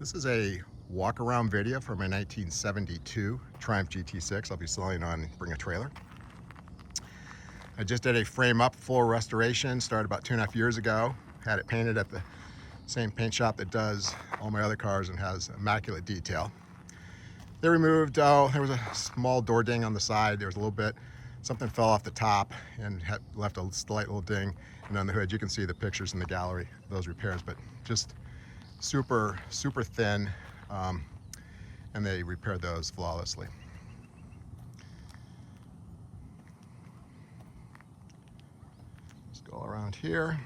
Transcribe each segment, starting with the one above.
This is a walk-around video from my 1972 Triumph GT6. I'll be selling on Bring a Trailer. I just did a frame-up full restoration, started about 2.5 years ago. Had it painted at the same paint shop that does all my other cars and has immaculate detail. They removed, there was a small door ding on the side. There was a little bit, something fell off the top and had left a slight little ding. And on the hood, you can see the pictures in the gallery, those repairs, but just super thin, and they repaired those flawlessly. Let's go around here.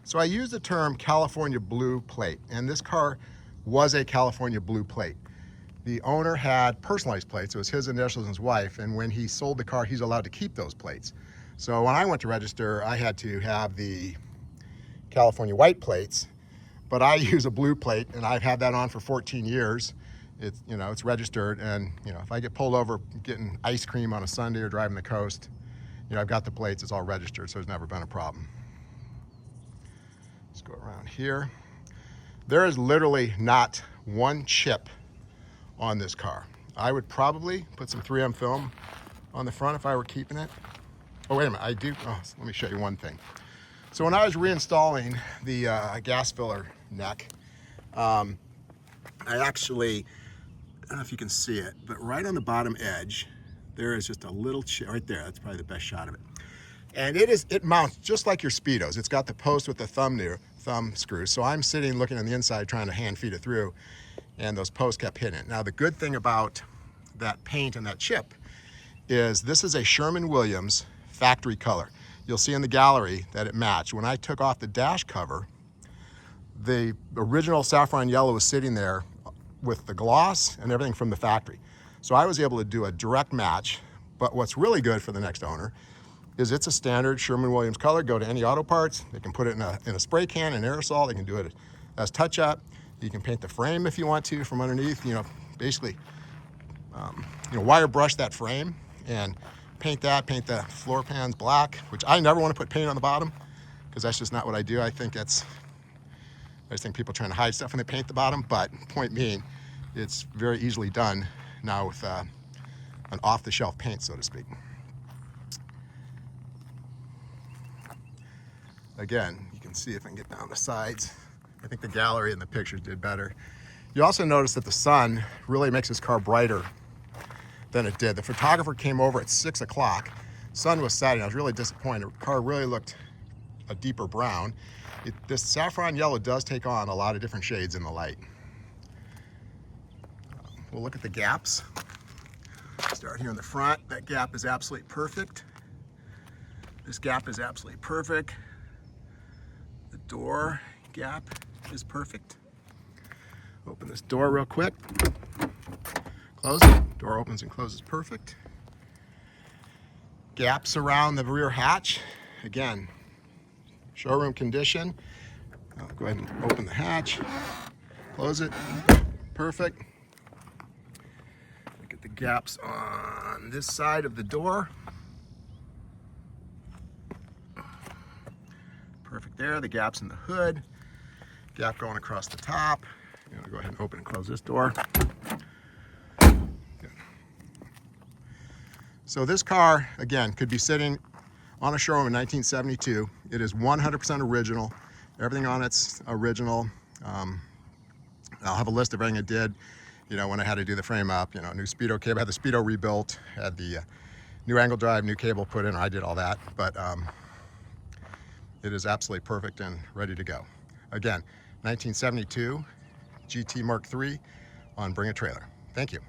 So I use the term California blue plate, and this car was a California blue plate. The owner had personalized plates. It was his initials and his wife, and when he sold the car, he's allowed to keep those plates. So when I went to register, I had to have the California white plates, but I use a blue plate, and I've had that on for 14 years. It's, it's registered, and if I get pulled over getting ice cream on a Sunday or driving the coast, I've got the plates. It's all registered, so there's never been a problem. Let's go around here. There is literally not one chip on this car. I would probably put some 3M film on the front if I were keeping it. Oh, wait a minute, I do, let me show you one thing. So when I was reinstalling the gas filler neck, I actually, I don't know if you can see it, but right on the bottom edge, there is just a little chip right there. That's probably the best shot of it. And it mounts just like your Speedos. It's got the post with the thumb screw. So I'm sitting looking on the inside trying to hand feed it through, and those posts kept hitting it. Now the good thing about that paint and that chip is this is a Sherwin-Williams factory color. You'll see in the gallery that it matched. When I took off the dash cover, the original saffron yellow was sitting there with the gloss and everything from the factory. So I was able to do a direct match, but what's really good for the next owner is it's a standard Sherwin-Williams color. Go to any auto parts, they can put it in a spray can, an aerosol, they can do it as touch-up. You can paint the frame if you want to from underneath, basically, wire brush that frame and paint the floor pans black, which I never want to put paint on the bottom because that's just not what I do. I just think people are trying to hide stuff when they paint the bottom, but point being, it's very easily done now with an off-the-shelf paint, so to speak. Again, you can see if I can get down the sides. I think the gallery and the pictures did better. You also notice that the sun really makes this car brighter than it did. The photographer came over at 6 o'clock. Sun was setting. I was really disappointed. The car really looked a deeper brown. This saffron yellow does take on a lot of different shades in the light. We'll look at the gaps. Start here in the front. That gap is absolutely perfect. This gap is absolutely perfect. The door gap is perfect. Open this door real quick. Close it. Door opens and closes perfect. Gaps around the rear hatch. Again, showroom condition. I'll go ahead and open the hatch. Close it. Perfect. Look at the gaps on this side of the door. Perfect there. The gaps in the hood. Gap going across the top. I'm going to go ahead and open and close this door. Good. So this car, again, could be sitting on a showroom in 1972. It is 100% original. Everything on it's original. I'll have a list of everything I did, when I had to do the frame up, new Speedo cable, had the Speedo rebuilt, had the new angle drive, new cable put in, I did all that, but it is absolutely perfect and ready to go. Again, 1972 GT Mark III on Bring a Trailer. Thank you.